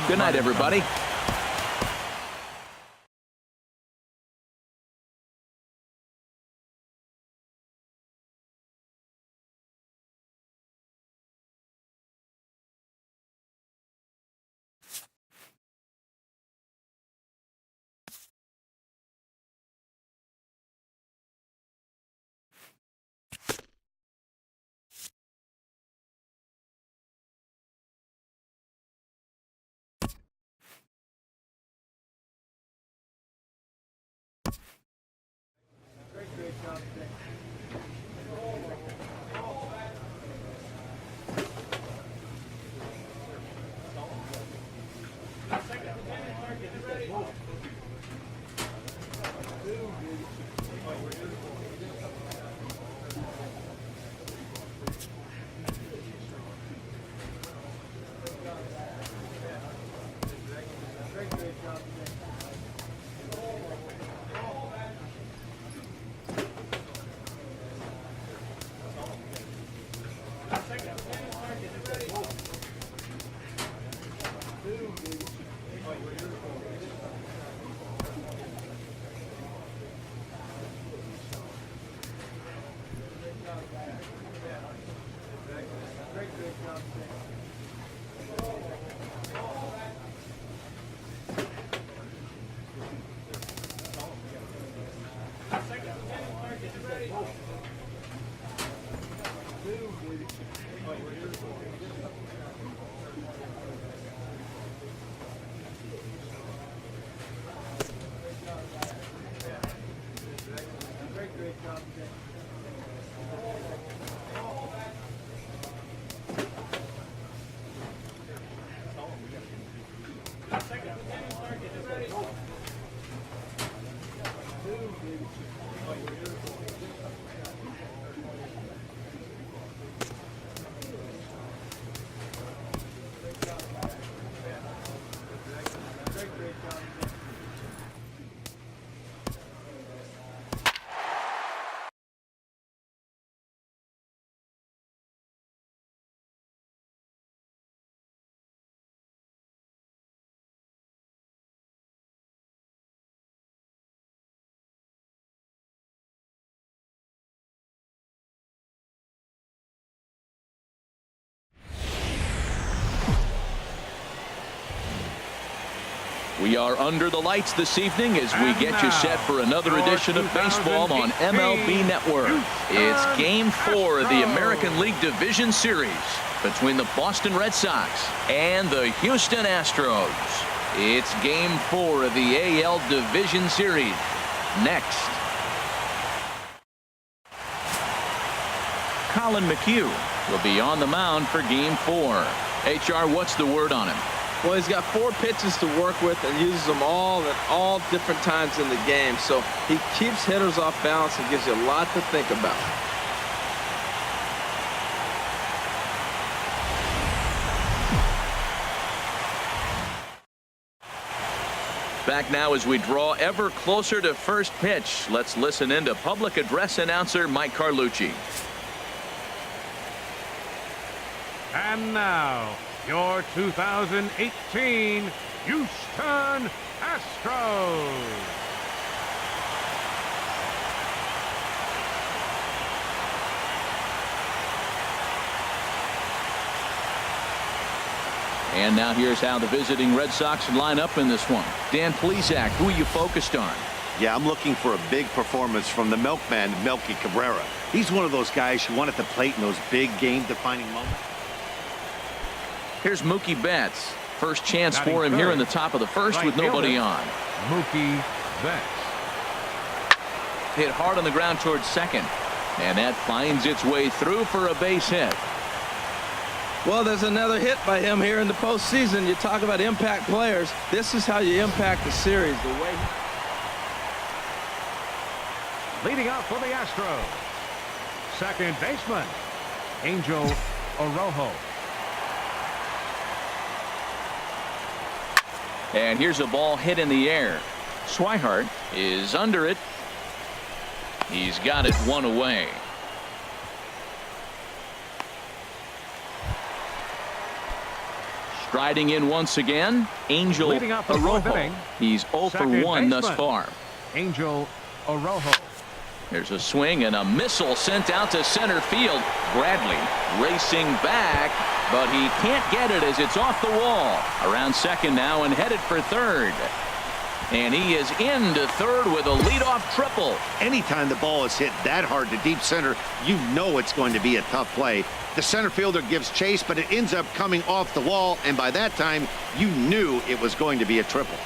Good night, everybody. We are under the lights this evening as we get you set for another edition of baseball on MLB Network. It's Game 4 of the American League Division Series between the Boston Red Sox and the Houston Astros. It's Game 4 of the AL Division Series. Next. Colin McHugh will be on the mound for Game 4. HR, what's the word on him? Well, he's got 4 pitches to work with and uses them all at all different times in the game. So he keeps hitters off balance and gives you a lot to think about. Back now as we draw ever closer to first pitch. Let's listen in to public address announcer Mike Carlucci. And now, your 2018 Houston Astros. And now here's how the visiting Red Sox line up in this one. Dan Plesac, who are you focused on? Yeah, I'm looking for a big performance from the milkman, Melky Cabrera. He's one of those guys who won at the plate in those big game-defining moments. Here's Mookie Betts. First chance for him here in the top of the first with nobody on. Mookie Betts. Hit hard on the ground towards second. And that finds its way through for a base hit. Well, there's another hit by him here in the postseason. You talk about impact players. This is how you impact the series. The way Leading out for the Astros, second baseman, Angel Orojo. And here's a ball hit in the air. Swihart is under it. He's got it one away. Striding in once again, Angel Leading off the fourth Arrojo. inning, He's 0 for second 1 thus baseman. far. Angel Arrojo. There's a swing and a missile sent out to center field. Bradley racing back, but he can't get it as it's off the wall. Around second now and headed for third. And he is into third with a leadoff triple. Anytime the ball is hit that hard to deep center, you know it's going to be a tough play. The center fielder gives chase, but it ends up coming off the wall, and by that time, you knew it was going to be a triple.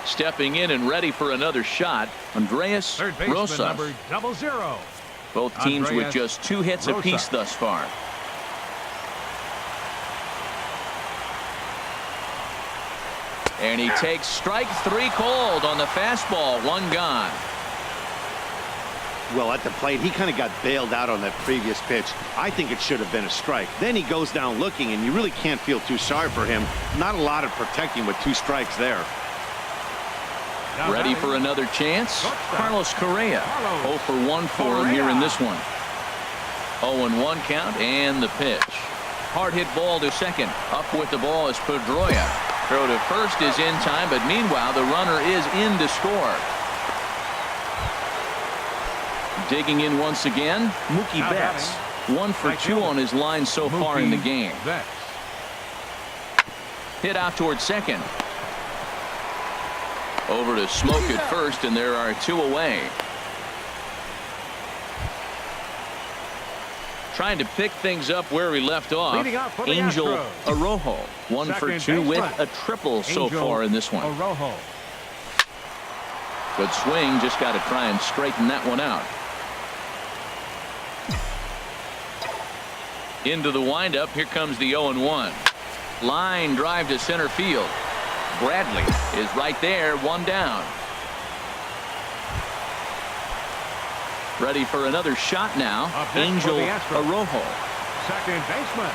Stepping in and ready for another shot, Andreas Third baseman Rosa. number 00. Both teams with Andreas just 2 hits Rosa. apiece thus far. And he takes strike 3 cold on the fastball. 1 gone. Well, at the plate, he kind of got bailed out on that previous pitch. I think it should have been a strike. Then he goes down looking, and you really can't feel too sorry for him. Not a lot of protecting with 2 strikes there. Now Ready batting, for another chance? shortstop. Carlos Correa. Carlos 0 for 1 for him here in this one. 0-1 count and the pitch. Hard hit ball to second. Up with the ball is Pedroia. Throw to first is in time, but meanwhile the runner is in to score. Digging in once again, Mookie Now Betts. batting, 1 for right 2 fielder. on his line so far in the Mookie game. Betts. Hit out towards second. Over to Smoke at first, and there are 2 away. Trying to pick things up where he left off. Leading off for the Angel Astros. Arrojo. 1 for Second 2 with baseman. a triple so Angel far in this one. Arrojo. Good swing. Just got to try and straighten that one out. Into the windup. Here comes the 0-1. Line drive to center field. Bradley is right there. 1 down. Ready for another shot now. Up next Angel for the Astros. Arrojo. Second baseman.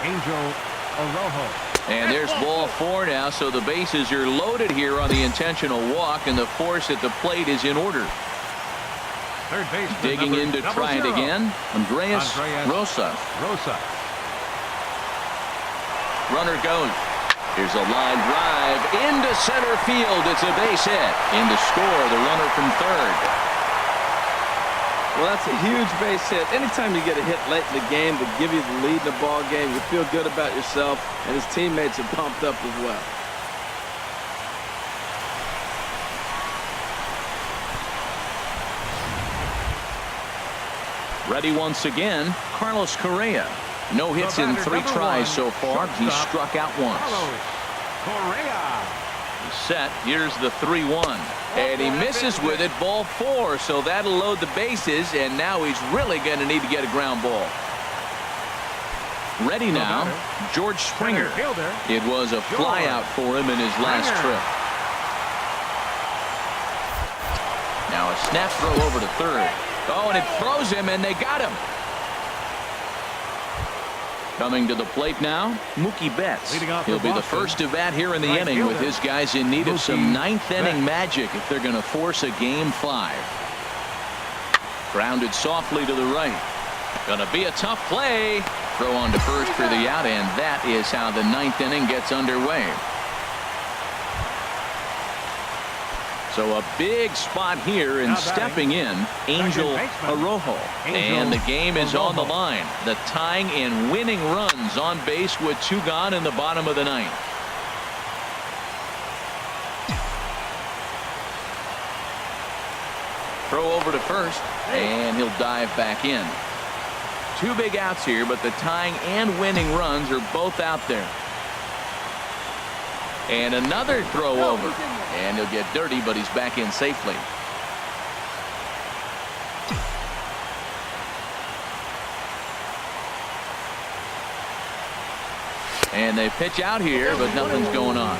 Angel Arrojo. And there's ball 4 now, so the bases are loaded here on the intentional walk, and the force at the plate is in order. Third baseman. Digging number in to try it 00. again. Andreas Rosa. Rosa. Runner goes. Here's a line drive into center field. It's a base hit. In to score the runner from third. Well, that's a huge base hit. Anytime you get a hit late in the game to give you the lead in the ball game, you feel good about yourself, and his teammates are pumped up as well. Ready once again, Carlos Correa. No hits in 3 tries so far. He struck out once. Carlos Correa. Set. Here's the 3-1. And he misses with it. Ball 4. So that'll load the bases. And now he's really going to need to get a ground ball. Ready now, George Springer. Fielder. It was a flyout for him in his last Springer. trip. Now a snap throw over to third. Oh, and it throws him, and they got him. Coming to the plate now, Mookie Betts. Leading off He'll for be the Boston. first to bat here in the Right inning with fielder, his guys in need of some Mookie ninth inning Betts. magic if they're going to force a game 5. Grounded softly to the right. Gonna be a tough play. Throw on to first for the out, and that is how the 9th inning gets underway. So a big spot here, and Now batting, stepping in, Angel baseman, Arrojo. Angel And the game is on the Arrojo. line. The tying and winning runs on base with 2 gone in the bottom of the 9th. Throw over to first, and he'll dive back in. 2 big outs here, but the tying and winning runs are both out there. And another throw over. And he'll get dirty, but he's back in safely. And they pitch out here, but nothing's going on.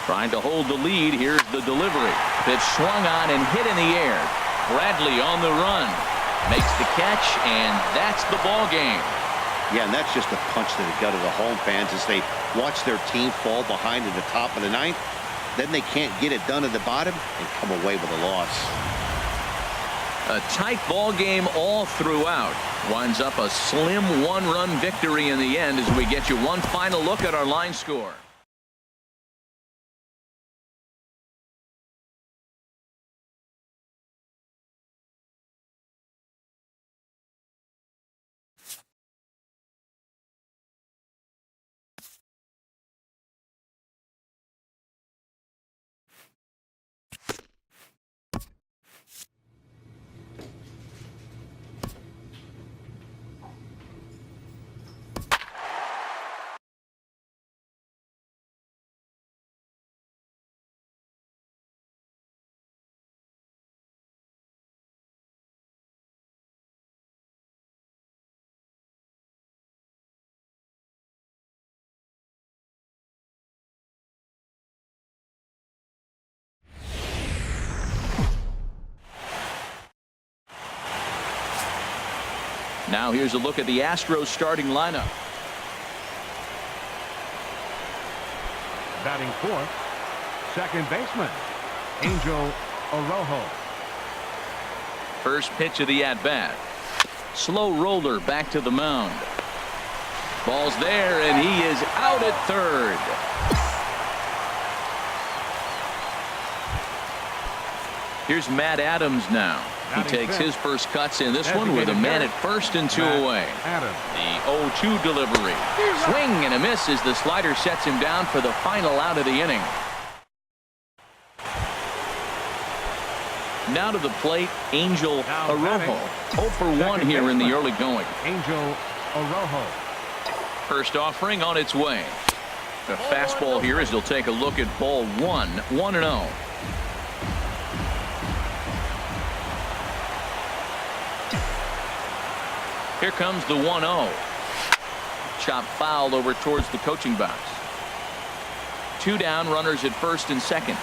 Trying to hold the lead. Here's the delivery. Pitch swung on and hit in the air. Bradley on the run. Makes the catch, and that's the ball game. Yeah, and that's just a punch to the gut of the home fans as they watch their team fall behind at the top of the ninth. Then they can't get it done at the bottom and come away with a loss. A tight ball game all throughout. Winds up a slim one-run victory in the end as we get you one final look at our line score. Now here's a look at the Astros starting lineup. Batting fourth, second baseman, Angel Arrojo. First pitch of the at-bat. Slow roller back to the mound. Ball's there, and he is out at third. Here's Matt Adams now. He takes his first cuts in this one with a man at first and two away. The 0-2 delivery. Swing and a miss as the slider sets him down for the final out of the inning. Now to the plate, Angel Arrojo. 0 for 1 here in the early going. Angel Arrojo. First offering on its way. The fastball here as he'll take a look at ball 1-0. Here comes the 1-0. Chop foul over towards the coaching box. 2 down, runners at first and second.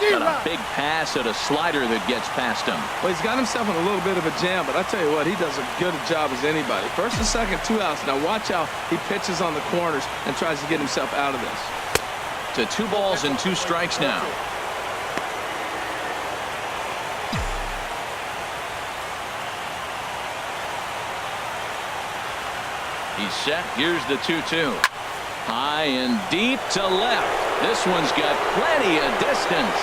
Got a big pass at a slider that gets past him. Well, he's got himself in a little bit of a jam, but I tell you what, he does a good job as anybody. First and second, 2 outs. Now watch how he pitches on the corners and tries to get himself out of this. To 2 balls and 2 strikes now. He's set. Here's the 2-2. High and deep to left. This one's got plenty of distance.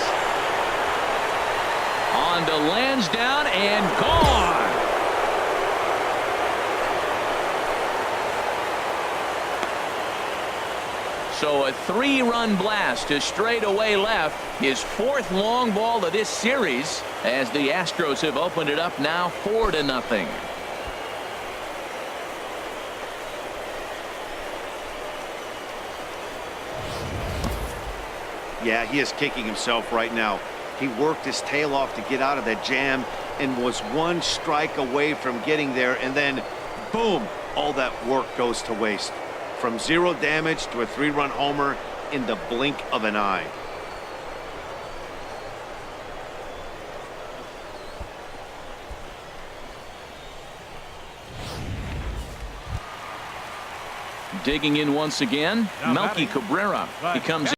On to Lansdowne and gone. So a 3-run blast to straightaway left. His 4th long ball of this series as the Astros have opened it up now 4-0. Yeah, he is kicking himself right now. He worked his tail off to get out of that jam and was 1 strike away from getting there, and then boom, all that work goes to waste. From 0 damage to a 3-run homer in the blink of an eye. Digging in once again, Melky Cabrera. He comes